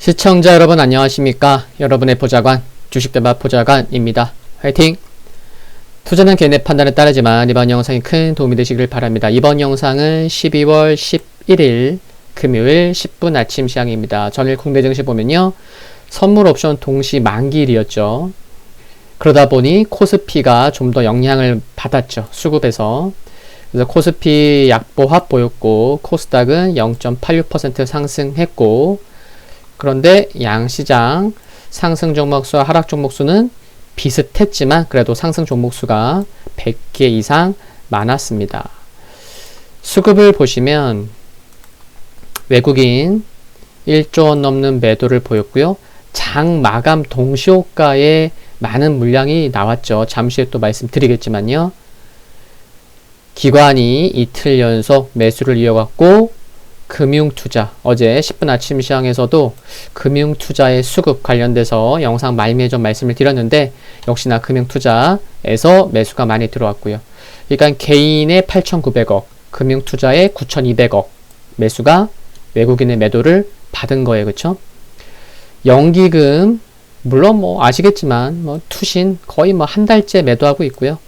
시청자 여러분 안녕하십니까? 여러분의 보좌관 주식대박 보좌관입니다. 화이팅! 투자는 개인의 판단에 따르지만 이번 영상이 큰 도움이 되시길 바랍니다. 이번 영상은 12월 11일 금요일 10분 아침 시황입니다. 전일 국내 증시 보면요. 선물 옵션 동시 만기일이었죠. 그러다 보니 코스피가 좀 더 영향을 받았죠. 수급에서. 그래서 코스피 약보합 보였고 코스닥은 0.86% 상승했고 그런데 양시장 상승 종목수와 하락 종목수는 비슷했지만 그래도 상승 종목수가 100개 이상 많았습니다. 수급을 보시면 외국인 1조 원 넘는 매도를 보였고요. 장 마감 동시호가에 많은 물량이 나왔죠. 잠시 후에 또 말씀드리겠지만요. 기관이 이틀 연속 매수를 이어갔고 금융투자, 어제 10분 아침 시황에서도 금융투자의 수급 관련돼서 영상 말미에 좀 말씀을 드렸는데 역시나 금융투자에서 매수가 많이 들어왔고요. 그러니까 개인의 8,900억, 금융투자의 9,200억 매수가 외국인의 매도를 받은 거예요. 그쵸? 연기금, 물론 뭐 아시겠지만 뭐 투신 거의 뭐 한 달째 매도하고 있고요.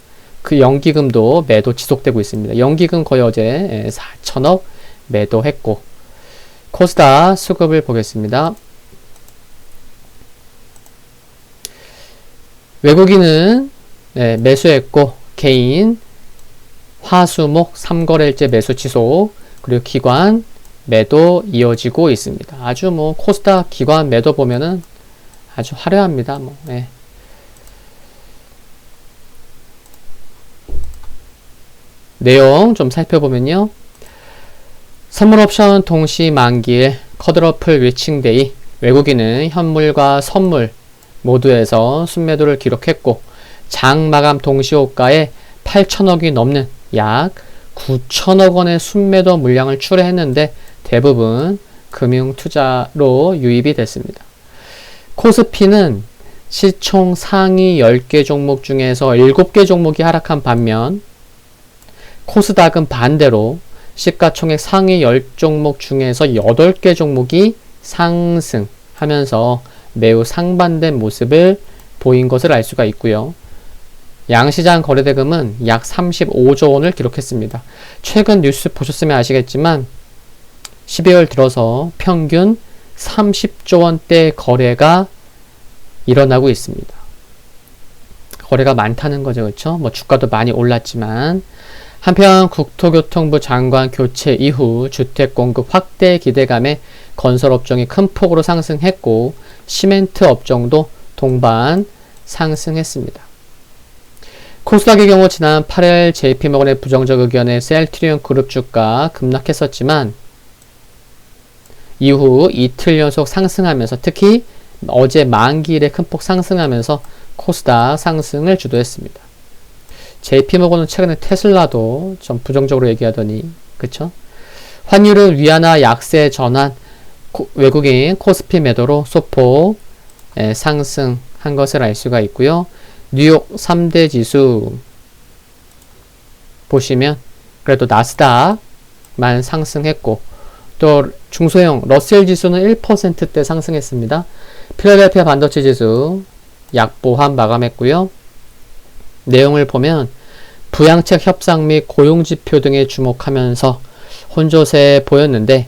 그 연기금도 매도 지속되고 있습니다. 연기금 거의 어제 4,000억 매도했고 코스닥 수급을 보겠습니다. 외국인은 매수했고 개인 화수목 3거래일째 매수 지속 그리고 기관 매도 이어지고 있습니다. 아주 뭐 코스닥 기관 매도 보면은 아주 화려합니다. 뭐, 네. 내용 좀 살펴보면요. 선물옵션 동시 만기일 컷오프 위칭데이 외국인은 현물과 선물 모두에서 순매도를 기록했고 장 마감 동시호가에 8천억이 넘는 약 9천억 원의 순매도 물량을 출회했는데 대부분 금융투자로 유입이 됐습니다. 코스피는 시총 상위 10개 종목 중에서 7개 종목이 하락한 반면 코스닥은 반대로 시가총액 상위 10종목 중에서 8개 종목이 상승하면서 매우 상반된 모습을 보인 것을 알 수가 있고요. 양시장 거래대금은 약 35조 원을 기록했습니다. 최근 뉴스 보셨으면 아시겠지만 12월 들어서 평균 30조 원대 거래가 일어나고 있습니다. 거래가 많다는 거죠. 그렇죠? 뭐 주가도 많이 올랐지만 한편 국토교통부 장관 교체 이후 주택 공급 확대 기대감에 건설업종이 큰 폭으로 상승했고 시멘트 업종도 동반 상승했습니다. 코스닥의 경우 지난 8일 JP모건의 부정적 의견에 셀트리온 그룹 주가 급락했었지만 이후 이틀 연속 상승하면서 특히 어제 만기일에 큰 폭 상승하면서 코스닥 상승을 주도했습니다. JP모건은 최근에 테슬라도 좀 부정적으로 얘기하더니 그쵸? 환율은 위안화 약세 전환 외국인 코스피 매도로 소폭 상승한 것을 알 수가 있고요. 뉴욕 3대 지수 보시면 그래도 나스닥만 상승했고 또 중소형 러셀 지수는 1%대 상승했습니다. 필라델피아 반도체 지수 약보합 마감했고요. 내용을 보면 부양책 협상 및 고용지표 등에 주목하면서 혼조세 보였는데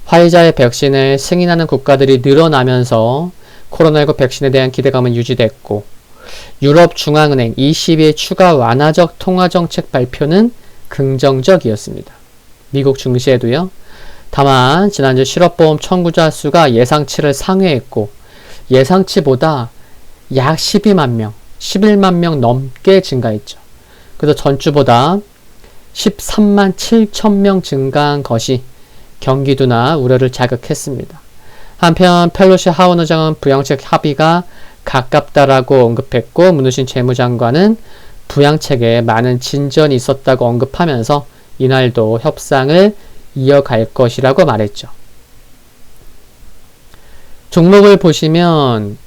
화이자의 백신을 승인하는 국가들이 늘어나면서 코로나19 백신에 대한 기대감은 유지됐고 유럽중앙은행 ECB의 추가 완화적 통화정책 발표는 긍정적이었습니다. 미국 증시에도요. 다만 지난주 실업보험 청구자 수가 예상치를 상회했고 예상치보다 약 12만 명 11만 명 넘게 증가했죠. 그래서 전주보다 13만 7천 명 증가한 것이 경기도나 우려를 자극했습니다. 한편 펠로시 하원 의장은 부양책 합의가 가깝다라고 언급했고 문우신 재무장관은 부양책에 많은 진전이 있었다고 언급하면서 이날도 협상을 이어갈 것이라고 말했죠. 종목을 보시면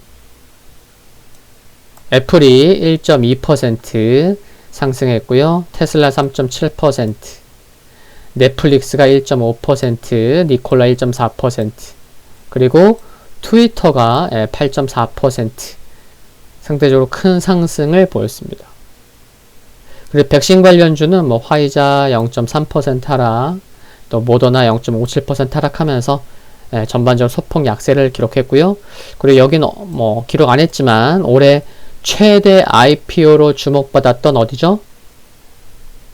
애플이 1.2% 상승했고요. 테슬라 3.7%, 넷플릭스가 1.5%, 니콜라 1.4%, 그리고 트위터가 8.4% 상대적으로 큰 상승을 보였습니다. 그리고 백신 관련주는 뭐 화이자 0.3% 하락, 또 모더나 0.57% 하락하면서 전반적으로 소폭 약세를 기록했고요. 그리고 여기는 뭐 기록 안 했지만 올해 최대 IPO로 주목받았던 어디죠?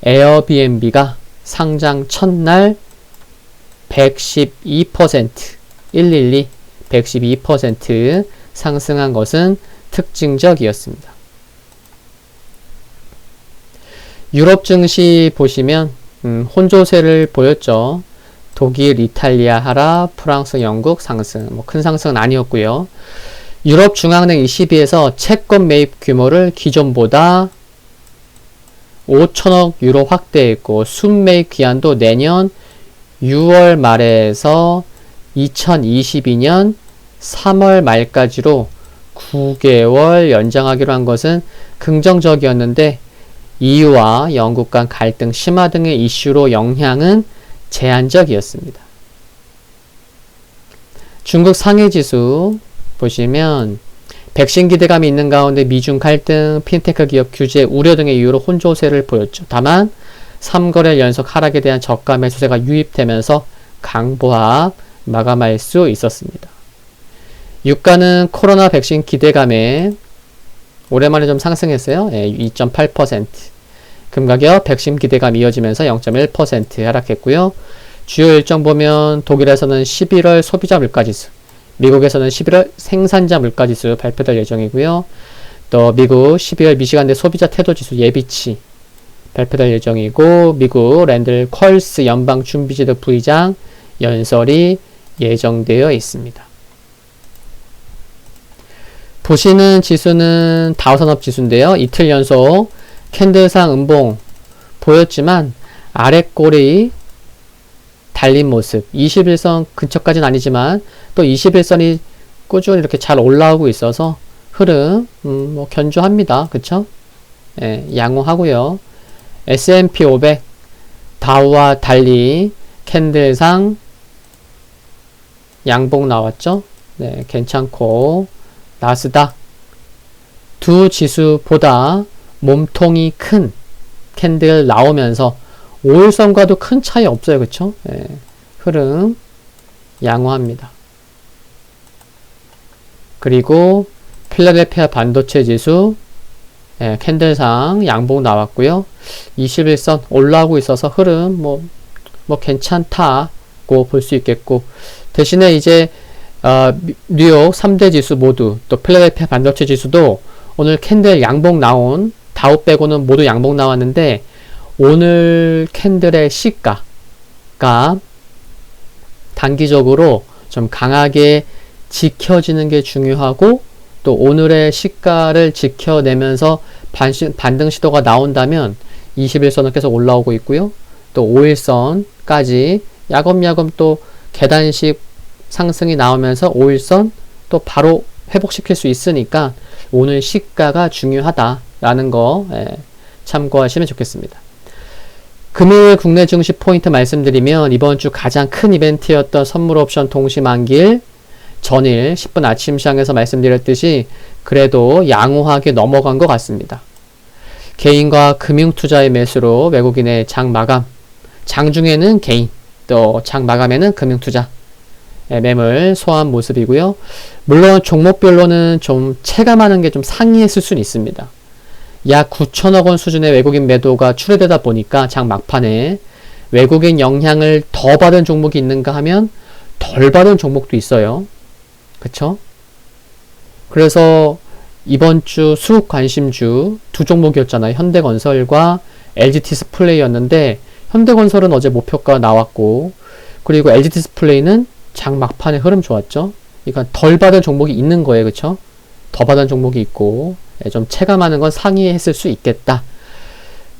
에어비앤비가 상장 첫날 112% 112% 상승한 것은 특징적이었습니다. 유럽 증시 보시면 혼조세를 보였죠. 독일, 이탈리아 하락, 프랑스, 영국 상승. 뭐 큰 상승은 아니었고요. 유럽 중앙은행 ECB에서 채권 매입 규모를 기존보다 5천억 유로 확대했고 순매입 기한도 내년 6월 말에서 2022년 3월 말까지로 9개월 연장하기로 한 것은 긍정적이었는데 EU와 영국 간 갈등 심화 등의 이슈로 영향은 제한적이었습니다. 중국 상해지수 보시면 백신 기대감이 있는 가운데 미중 갈등, 핀테크 기업 규제 우려 등의 이유로 혼조세를 보였죠. 다만 3거래일 연속 하락에 대한 저가 매수세가 유입되면서 강보합 마감할 수 있었습니다. 유가는 코로나 백신 기대감에 오랜만에 좀 상승했어요. 2.8%. 금가격 백신 기대감 이어지면서 0.1% 하락했고요. 주요 일정 보면 독일에서는 11월 소비자 물가지수, 미국에서는 11월 생산자 물가지수 발표될 예정이고요. 또 미국 12월 미시간대 소비자 태도지수 예비치 발표될 예정이고 미국 랜들 퀄스 연방준비제도 부의장 연설이 예정되어 있습니다. 보시는 지수는 다우산업지수인데요. 이틀 연속 캔들상 음봉 보였지만 아랫골이 달린 모습 21선 근처까지는 아니지만 또 21선이 꾸준히 이렇게 잘 올라오고 있어서 흐름 뭐 견조합니다. 그쵸? 양호하고요. S&P 500 다우와 달리 캔들상 양봉 나왔죠? 네, 괜찮고 나스닥 두 지수보다 몸통이 큰 캔들 나오면서 5일선과도 큰 차이 없어요. 그쵸? 흐름 양호합니다. 그리고 필라델피아 반도체 지수 캔들상 양봉 나왔고요. 21선 올라오고 있어서 흐름 뭐 괜찮다고 볼 수 있겠고 대신에 이제 뉴욕 3대 지수 모두 또 필라델피아 반도체 지수도 오늘 캔들 양봉 나온 다우 빼고는 모두 양봉 나왔는데 오늘 캔들의 시가가 단기적으로 좀 강하게 지켜지는 게 중요하고 또 오늘의 시가를 지켜내면서 반등 시도가 나온다면 21선은 계속 올라오고 있고요. 또 5일선까지 야금야금 또 계단식 상승이 나오면서 5일선 또 바로 회복시킬 수 있으니까 오늘 시가가 중요하다라는 거 참고하시면 좋겠습니다. 금요일 국내 증시 포인트 말씀드리면 이번 주 가장 큰 이벤트였던 선물 옵션 동시 만기일 전일 10분 아침 시장에서 말씀드렸듯이 그래도 양호하게 넘어간 것 같습니다. 개인과 금융투자의 매수로 외국인의 장 마감, 장중에는 개인, 또 장 마감에는 금융투자 매물 소화한 모습이고요. 물론 종목별로는 좀 체감하는 게 좀 상이했을 수는 있습니다. 약 9천억 원 수준의 외국인 매도가 출회되다 보니까 장 막판에 외국인 영향을 더 받은 종목이 있는가 하면 덜 받은 종목도 있어요. 그쵸? 그래서 이번 주 수급 관심주 두 종목이었잖아요. 현대건설과 LG디스플레이였는데 현대건설은 어제 목표가 나왔고 그리고 LG디스플레이는 장 막판에 흐름 좋았죠. 그러니까 덜 받은 종목이 있는 거예요. 그쵸? 더 받은 종목이 있고 좀 체감하는 건 상이했을 수 있겠다.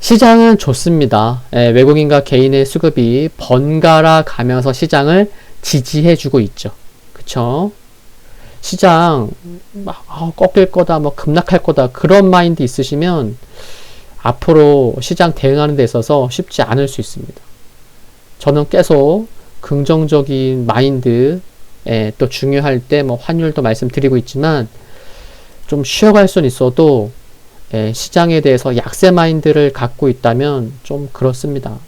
시장은 좋습니다. 외국인과 개인의 수급이 번갈아 가면서 시장을 지지해주고 있죠. 그쵸? 시장 꺾일 거다, 뭐 급락할 거다 그런 마인드 있으시면 앞으로 시장 대응하는 데 있어서 쉽지 않을 수 있습니다. 저는 계속 긍정적인 마인드 또 중요할 때 뭐 환율도 말씀드리고 있지만 좀 쉬어갈 수는 있어도 시장에 대해서 약세 마인드를 갖고 있다면 좀 그렇습니다.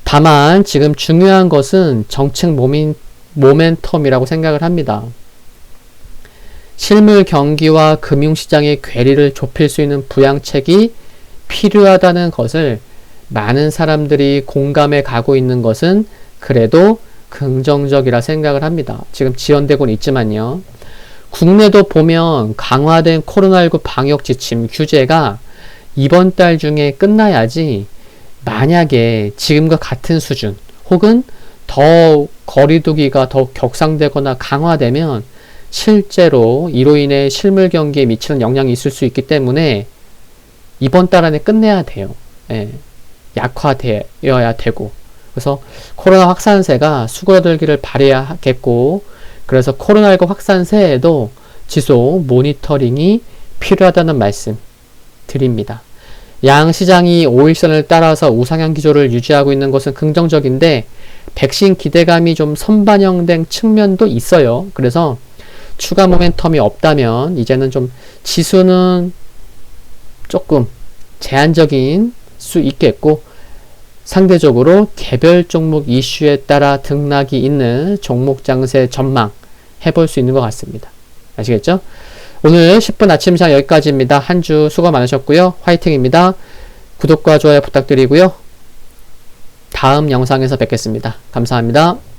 다만 지금 중요한 것은 정책 모멘텀이라고 생각을 합니다. 실물 경기와 금융시장의 괴리를 좁힐 수 있는 부양책이 필요하다는 것을 많은 사람들이 공감해 가고 있는 것은 그래도 긍정적이라 생각을 합니다. 지금 지연되고는 있지만요. 국내도 보면 강화된 코로나19 방역 지침 규제가 이번 달 중에 끝나야지 만약에 지금과 같은 수준 혹은 더 거리두기가 더 격상되거나 강화되면 실제로 이로 인해 실물 경기에 미치는 영향이 있을 수 있기 때문에 이번 달 안에 끝내야 돼요. 약화되어야 되고 그래서 코로나 확산세가 수그러들기를 바라야겠고 그래서 코로나19 확산세에도 지속 모니터링이 필요하다는 말씀 드립니다. 양시장이 5일선을 따라서 우상향 기조를 유지하고 있는 것은 긍정적인데 백신 기대감이 좀 선반영된 측면도 있어요. 그래서 추가 모멘텀이 없다면 이제는 좀 지수는 조금 제한적인 수 있겠고 상대적으로 개별 종목 이슈에 따라 등락이 있는 종목 장세 전망 해볼 수 있는 것 같습니다. 아시겠죠? 오늘 10분 아침 시장 여기까지입니다. 한 주 수고 많으셨고요. 화이팅입니다. 구독과 좋아요 부탁드리고요. 다음 영상에서 뵙겠습니다. 감사합니다.